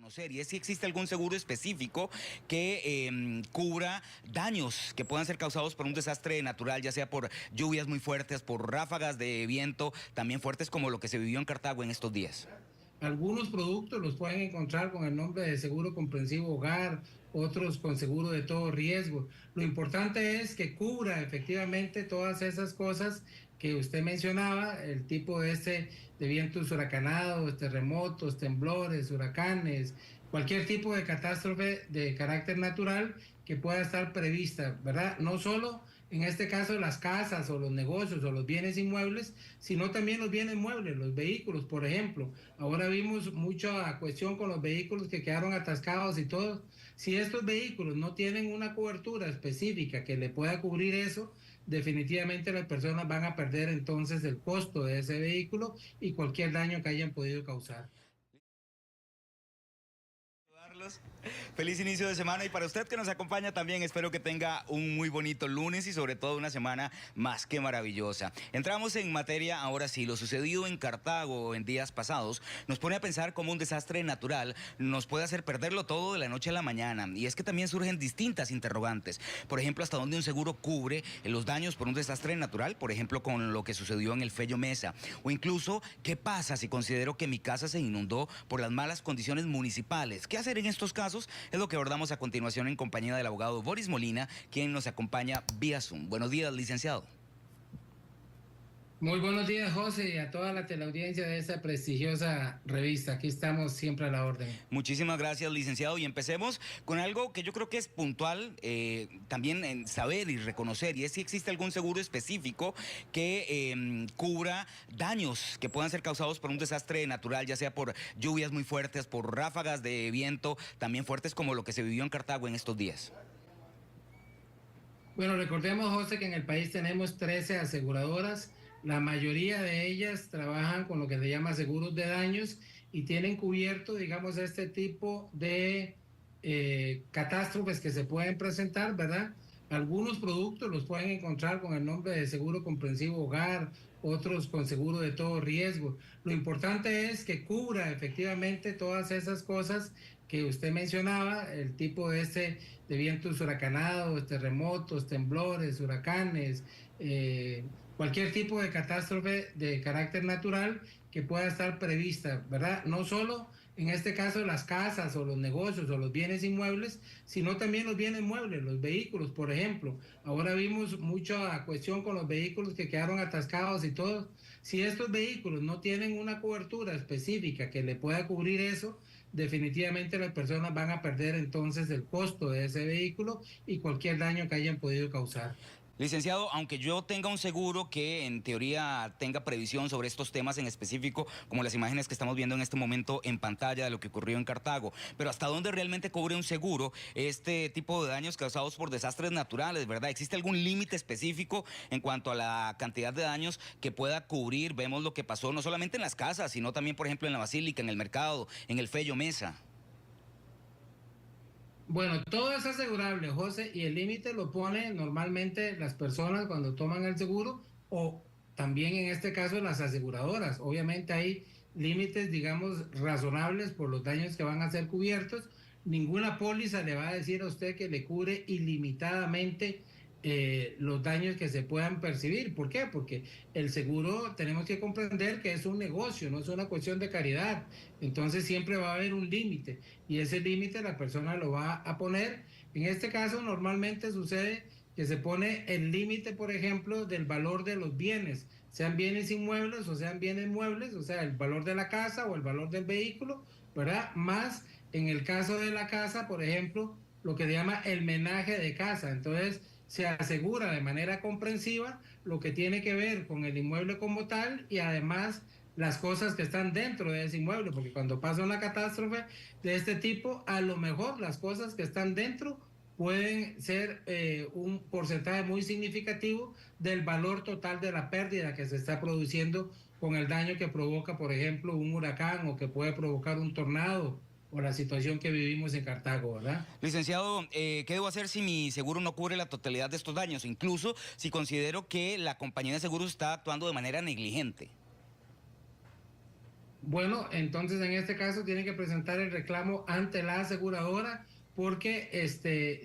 conocer, y es si existe algún seguro específico que cubra daños que puedan ser causados por un desastre natural, ya sea por lluvias muy fuertes, por ráfagas de viento también fuertes como lo que se vivió en Cartago en estos días. Algunos productos los pueden encontrar con el nombre de seguro comprensivo hogar, otros con seguro de todo riesgo. Lo importante es que cubra efectivamente todas esas cosas que usted mencionaba, el tipo de vientos huracanados, terremotos, temblores, huracanes, cualquier tipo de catástrofe de carácter natural que pueda estar prevista, ¿verdad? No solo en este caso las casas o los negocios o los bienes inmuebles, sino también los bienes muebles, los vehículos, por ejemplo. Ahora vimos mucha cuestión con los vehículos que quedaron atascados y todo. Si estos vehículos no tienen una cobertura específica que le pueda cubrir eso, definitivamente las personas van a perder entonces el costo de ese vehículo y cualquier daño que hayan podido causar. Feliz inicio de semana, y para usted que nos acompaña también espero que tenga un muy bonito lunes y sobre todo una semana más que maravillosa. Entramos en materia ahora sí. Lo sucedido en Cartago en días pasados nos pone a pensar cómo un desastre natural nos puede hacer perderlo todo de la noche a la mañana, y es que también surgen distintas interrogantes. Por ejemplo, hasta dónde un seguro cubre los daños por un desastre natural, por ejemplo con lo que sucedió en el Fello Mesa, o incluso qué pasa si considero que mi casa se inundó por las malas condiciones municipales. ¿Qué hacer en estos casos? Es lo que abordamos a continuación en compañía del abogado Boris Molina, quien nos acompaña vía Zoom. Buenos días, licenciado. Muy buenos días, José, y a toda la teleaudiencia de esta prestigiosa revista. Aquí estamos siempre a la orden. Muchísimas gracias, licenciado, y empecemos con algo que yo creo que es puntual también en saber y reconocer, y es si existe algún seguro específico que cubra daños que puedan ser causados por un desastre natural, ya sea por lluvias muy fuertes, por ráfagas de viento también fuertes como lo que se vivió en Cartago en estos días. Bueno, recordemos, José, que en el país tenemos 13 aseguradoras. La mayoría de ellas trabajan con lo que se llama seguros de daños y tienen cubierto, digamos, este tipo de catástrofes que se pueden presentar, ¿verdad? Algunos productos los pueden encontrar con el nombre de seguro comprensivo hogar, otros con seguro de todo riesgo. Lo importante es que cubra efectivamente todas esas cosas que usted mencionaba, el tipo de vientos huracanados, terremotos, temblores, huracanes, cualquier tipo de catástrofe de carácter natural que pueda estar prevista, ¿verdad? No solo en este caso las casas o los negocios o los bienes inmuebles, sino también los bienes muebles, los vehículos, por ejemplo. Ahora vimos mucha cuestión con los vehículos que quedaron atascados y todo. Si estos vehículos no tienen una cobertura específica que le pueda cubrir eso, definitivamente las personas van a perder entonces el costo de ese vehículo y cualquier daño que hayan podido causar. Licenciado, aunque yo tenga un seguro que en teoría tenga previsión sobre estos temas en específico, como las imágenes que estamos viendo en este momento en pantalla de lo que ocurrió en Cartago, pero ¿hasta dónde realmente cubre un seguro este tipo de daños causados por desastres naturales, verdad? ¿Existe algún límite específico en cuanto a la cantidad de daños que pueda cubrir? Vemos lo que pasó no solamente en las casas, sino también, por ejemplo, en la Basílica, en el mercado, en el Fello Mesa. Bueno, todo es asegurable, José, y el límite lo pone normalmente las personas cuando toman el seguro o también en este caso las aseguradoras. Obviamente hay límites, digamos, razonables por los daños que van a ser cubiertos. Ninguna póliza le va a decir a usted que le cubre ilimitadamente los daños que se puedan percibir. ¿Por qué? Porque el seguro tenemos que comprender que es un negocio, no es una cuestión de caridad. Entonces siempre va a haber un límite y ese límite la persona lo va a poner. En este caso normalmente sucede que se pone el límite, por ejemplo, del valor de los bienes, sean bienes inmuebles o sean bienes muebles, o sea, el valor de la casa o el valor del vehículo, ¿verdad? Más en el caso de la casa, por ejemplo, lo que se llama el menaje de casa. Entonces, se asegura de manera comprensiva lo que tiene que ver con el inmueble como tal y además las cosas que están dentro de ese inmueble, porque cuando pasa una catástrofe de este tipo, a lo mejor las cosas que están dentro pueden ser un porcentaje muy significativo del valor total de la pérdida que se está produciendo con el daño que provoca, por ejemplo, un huracán o que puede provocar un tornado o la situación que vivimos en Cartago, ¿verdad? Licenciado, ¿qué debo hacer si mi seguro no cubre la totalidad de estos daños? Incluso si considero que la compañía de seguros está actuando de manera negligente. Bueno, entonces en este caso tiene que presentar el reclamo ante la aseguradora porque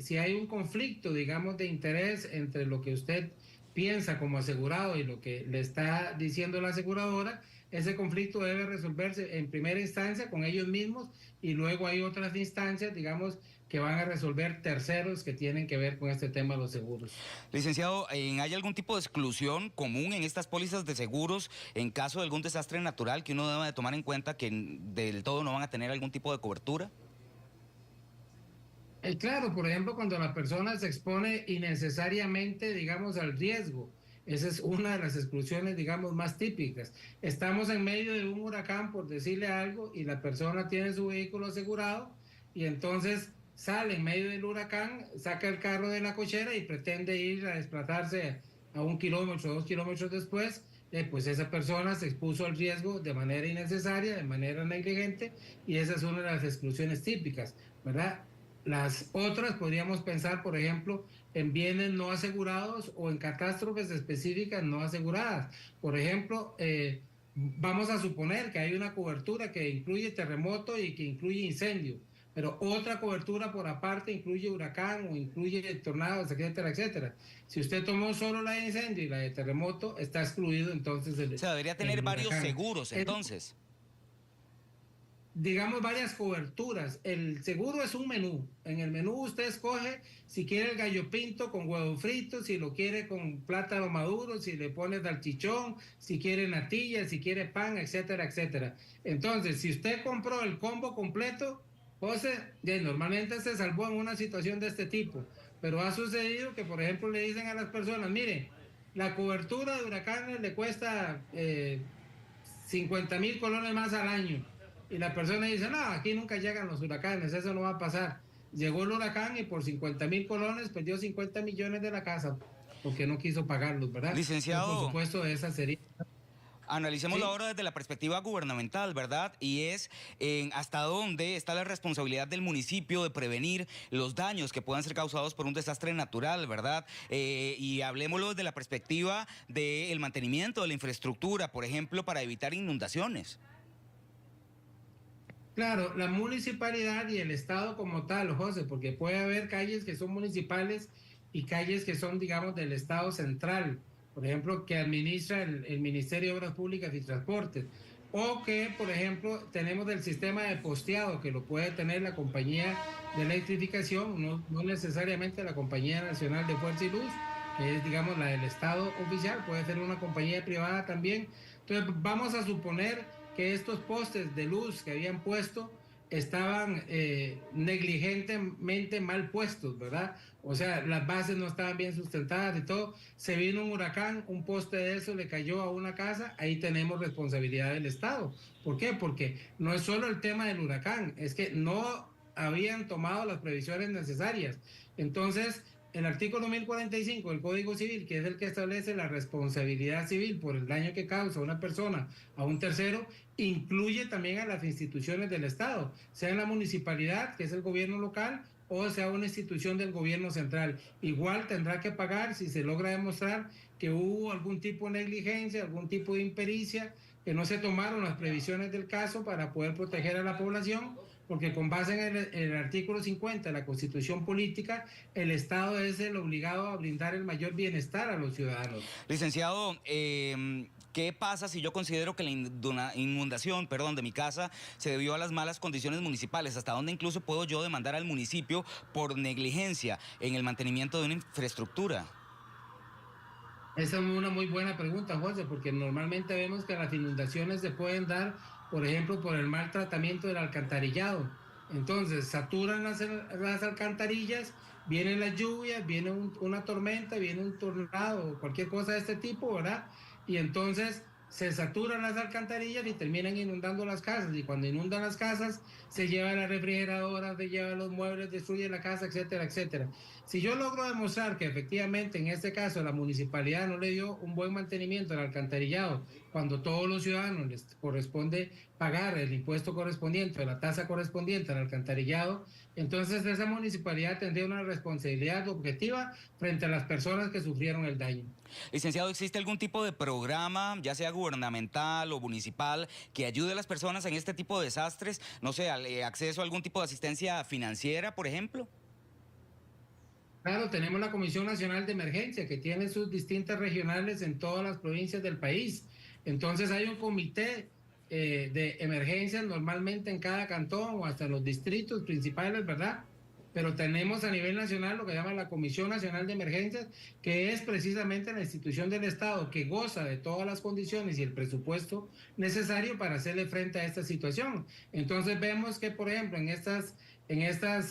si hay un conflicto, digamos, de interés entre lo que usted piensa como asegurado y lo que le está diciendo la aseguradora, ese conflicto debe resolverse en primera instancia con ellos mismos y luego hay otras instancias, digamos, que van a resolver terceros que tienen que ver con este tema de los seguros. Licenciado, ¿hay algún tipo de exclusión común en estas pólizas de seguros en caso de algún desastre natural que uno deba de tomar en cuenta que del todo no van a tener algún tipo de cobertura? Claro, por ejemplo, cuando la persona se expone innecesariamente, digamos, al riesgo. Esa es una de las exclusiones, digamos, más típicas. Estamos en medio de un huracán, por decirle algo, y la persona tiene su vehículo asegurado y entonces sale en medio del huracán, saca el carro de la cochera y pretende ir a desplazarse a 1 kilómetro, 2 kilómetros después. Pues esa persona se expuso al riesgo de manera innecesaria, de manera negligente, y esa es una de las exclusiones típicas, ¿verdad? Las otras podríamos pensar, por ejemplo, en bienes no asegurados o en catástrofes específicas no aseguradas. Por ejemplo, vamos a suponer que hay una cobertura que incluye terremoto y que incluye incendio, pero otra cobertura por aparte incluye huracán o incluye tornados, etcétera, etcétera. Si usted tomó solo la de incendio y la de terremoto, está excluido entonces O sea, debería tener el varios huracán. seguros entonces. Digamos, varias coberturas. El seguro es un menú. En el menú usted escoge si quiere el gallo pinto con huevo frito, si lo quiere con plátano maduro, si le pone salchichón, si quiere natilla, si quiere pan, etcétera, etcétera. Entonces, si usted compró el combo completo, José, normalmente se salvó en una situación de este tipo. Pero ha sucedido que, por ejemplo, le dicen a las personas, mire, la cobertura de huracanes le cuesta 50,000 colones más al año. Y la persona dice, no, aquí nunca llegan los huracanes, eso no va a pasar. Llegó el huracán y por 50,000 colones perdió 50 millones de la casa porque no quiso pagarlos, ¿verdad? Entonces, por Licenciado, supuesto, esa sería... analicémoslo Sí, ahora desde la perspectiva gubernamental, ¿verdad? Y es hasta dónde está la responsabilidad del municipio de prevenir los daños que puedan ser causados por un desastre natural, ¿verdad? Y hablemoslo desde la perspectiva del mantenimiento de la infraestructura, por ejemplo, para evitar inundaciones. claro, la municipalidad y el Estado como tal, José, porque puede haber calles que son municipales y calles que son, digamos, del Estado central, por ejemplo, que administra el Ministerio de Obras Públicas y Transportes, o que, por ejemplo, tenemos el sistema de posteado, que lo puede tener la compañía de electrificación, no necesariamente la Compañía Nacional de Fuerza y Luz, que es, digamos, la del Estado oficial, puede ser una compañía privada también. Entonces, vamos a suponer que estos postes de luz que habían puesto estaban negligentemente mal puestos, ¿verdad? O sea, las bases no estaban bien sustentadas y todo. Se vino un huracán, un poste de eso le cayó a una casa, ahí tenemos responsabilidad del Estado. ¿Por qué? Porque no es solo el tema del huracán, es que no habían tomado las previsiones necesarias. Entonces, el artículo 1045 del Código Civil, que es el que establece la responsabilidad civil por el daño que causa una persona a un tercero, incluye también a las instituciones del Estado, sea en la municipalidad, que es el gobierno local, o sea una institución del gobierno central. Igual tendrá que pagar si se logra demostrar que hubo algún tipo de negligencia, algún tipo de impericia, que no se tomaron las previsiones del caso para poder proteger a la población, porque con base en el artículo 50 de la Constitución Política, el Estado es el obligado a brindar el mayor bienestar a los ciudadanos. Licenciado, ¿qué pasa si yo considero que la inundación, perdón, de mi casa se debió a las malas condiciones municipales? ¿Hasta dónde incluso puedo yo demandar al municipio por negligencia en el mantenimiento de una infraestructura? Esa es una muy buena pregunta, José, porque normalmente vemos que las inundaciones se pueden dar, por ejemplo, por el mal tratamiento del alcantarillado. Entonces, saturan las alcantarillas, vienen las lluvias, viene una tormenta, viene un tornado, cualquier cosa de este tipo, ¿verdad? Y entonces se saturan las alcantarillas y terminan inundando las casas. Y cuando inundan las casas, se lleva la refrigeradora, se lleva los muebles, destruye la casa, etcétera, etcétera. Si yo logro demostrar que efectivamente en este caso la municipalidad no le dio un buen mantenimiento al alcantarillado cuando todos los ciudadanos les corresponde pagar el impuesto correspondiente, la tasa correspondiente al alcantarillado, entonces esa municipalidad tendría una responsabilidad objetiva frente a las personas que sufrieron el daño. Licenciado, ¿existe algún tipo de programa, ya sea gubernamental o municipal, que ayude a las personas en este tipo de desastres? No sé, acceso a algún tipo de asistencia financiera, por ejemplo. Claro, tenemos la Comisión Nacional de Emergencia que tiene sus distintas regionales en todas las provincias del país. Entonces hay un comité de emergencias normalmente en cada cantón o hasta en los distritos principales, ¿verdad? Pero tenemos a nivel nacional lo que llama la Comisión Nacional de Emergencias, que es precisamente la institución del Estado que goza de todas las condiciones y el presupuesto necesario para hacerle frente a esta situación. Entonces vemos que, por ejemplo, en estas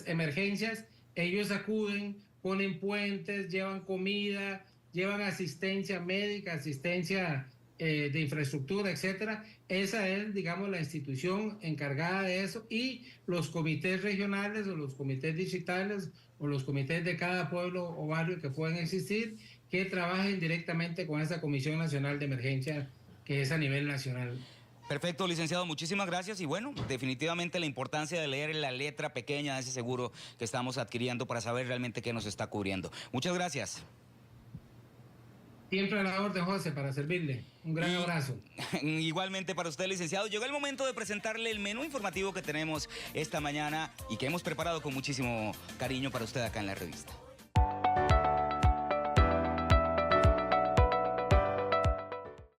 emergencias, ellos acuden, ponen puentes, llevan comida, llevan asistencia médica, asistencia de infraestructura, etcétera. Esa es, digamos, la institución encargada de eso, y los comités regionales o los comités distritales o los comités de cada pueblo o barrio que pueden existir, que trabajen directamente con esa Comisión Nacional de Emergencia que es a nivel nacional. Perfecto, licenciado, muchísimas gracias y bueno, definitivamente la importancia de leer la letra pequeña de ese seguro que estamos adquiriendo para saber realmente qué nos está cubriendo. Muchas gracias. Siempre a la orden, José, para servirle. Un gran abrazo. Igualmente para usted, licenciado. Llegó el momento de presentarle el menú informativo que tenemos esta mañana y que hemos preparado con muchísimo cariño para usted acá en la revista.